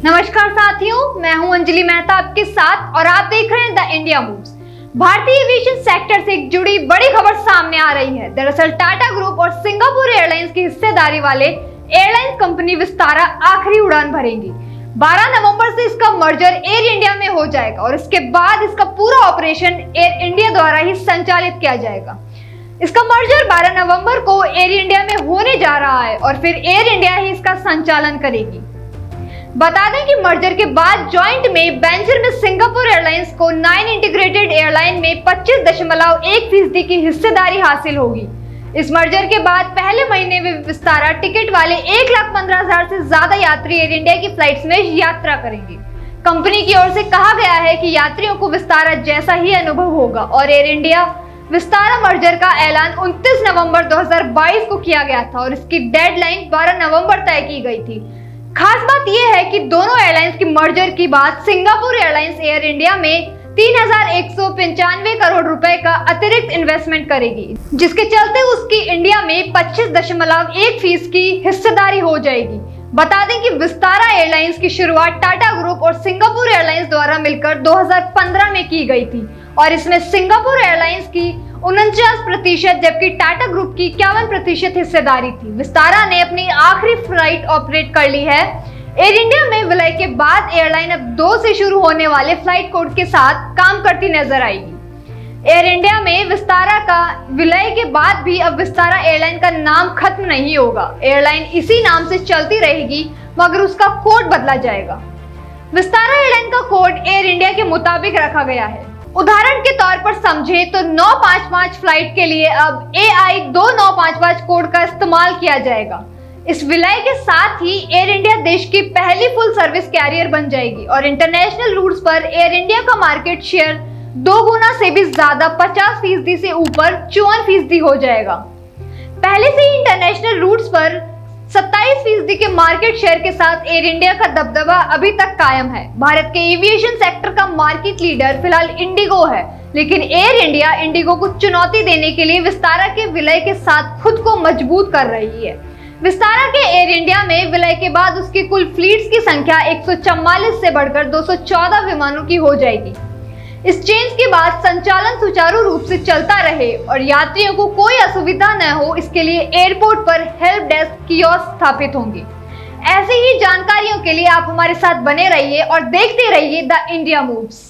नमस्कार साथियों, मैं हूं अंजलि मेहता आपके साथ और आप देख रहे हैं द इंडिया मूव्स। भारतीय एविएशन सेक्टर से जुड़ी बड़ी खबर सामने आ रही है। दरअसल टाटा ग्रुप और सिंगापुर एयरलाइंस की हिस्सेदारी वाले एयरलाइंस कंपनी विस्तारा आखिरी उड़ान भरेंगी। 12 नवंबर से इसका मर्जर एयर इंडिया में हो जाएगा और इसके बाद इसका पूरा ऑपरेशन एयर इंडिया द्वारा ही संचालित किया जाएगा। इसका मर्जर 12 नवंबर को एयर इंडिया में होने जा रहा है और फिर एयर इंडिया ही इसका संचालन करेगी। बता दें कि मर्जर के बाद जॉइंट में वेंचर में सिंगापुर एयरलाइंस को 9 इंटीग्रेटेड एयरलाइन में 25.1% की हिस्सेदारी हासिल होगी। इस मर्जर के बाद पहले महीने में विस्तारा टिकट वाले 1,15,000 से ज्यादा यात्री एयर इंडिया की फ्लाइट्स में यात्रा करेंगे। कंपनी की ओर से कहा गया है कि यात्रियों को विस्तारा जैसा ही अनुभव होगा और एयर इंडिया विस्तारा मर्जर का ऐलान 29 नवंबर 2022 को किया गया था और इसकी डेडलाइन 12 नवंबर तय की गई थी। खास बात यह है कि दोनों एयरलाइंस की मर्जर की बात सिंगापुर एयरलाइंस एयर इंडिया में 3,195 करोड़ रुपए का अतिरिक्त इन्वेस्टमेंट करेगी, जिसके चलते उसकी इंडिया में 25.1% की हिस्सेदारी हो जाएगी। बता दें कि विस्तारा एयरलाइंस की शुरुआत टाटा ग्रुप और सिंगापुर एयरलाइंस द्वारा मिलकर 2015 में की गई थी और इसमें सिंगापुर एयरलाइंस की 49% जबकि टाटा ग्रुप की 51% हिस्सेदारी थी। विस्तारा ने अपनी आखिरी फ्लाइट ऑपरेट कर ली है। एयर इंडिया में विलय के बाद एयरलाइन अब 2 से शुरू होने वाले फ्लाइट कोड के साथ काम करती नजर आएगी। एयर इंडिया में विस्तारा का विलय के बाद भी अब विस्तारा एयरलाइन का नाम खत्म नहीं होगा। एयरलाइन इसी नाम से चलती रहेगी मगर उसका कोड बदला जाएगा। विस्तारा एयरलाइन का कोड एयर इंडिया के मुताबिक रखा गया है। उदाहरण के तौर पर समझे तो 955 फ्लाइट के लिए अब AI 2955 कोड का इस्तेमाल किया जाएगा। इस विलय के साथ ही एयर इंडिया देश की पहली फुल सर्विस कैरियर बन जाएगी और इंटरनेशनल रूट्स पर एयर इंडिया का मार्केट शेयर 2 गुना से भी ज्यादा 50% से ऊपर 54% हो जाएगा। पहले से ही इंटरनेशनल रूट्स पर 27% के मार्केट शेयर के साथ एयर इंडिया का दबदबा अभी तक कायम है। भारत के एविएशन सेक्टर का मार्केट लीडर फिलहाल इंडिगो है, लेकिन एयर इंडिया इंडिगो को चुनौती देने के लिए विस्तारा के विलय के साथ खुद को मजबूत कर रही है। विस्तारा के एयर इंडिया में विलय के बाद उसकी कुल फ्लीट्स की संख्या 144 से बढ़कर 214 विमानों की हो जाएगी। इस चेंज के बाद संचालन सुचारू रूप से चलता रहे और यात्रियों को कोई असुविधा न हो, इसके लिए एयरपोर्ट पर हेल्प डेस्क कियोस्क स्थापित होंगे। ऐसी ही जानकारियों के लिए आप हमारे साथ बने रहिए और देखते रहिए द इंडिया मूव्स।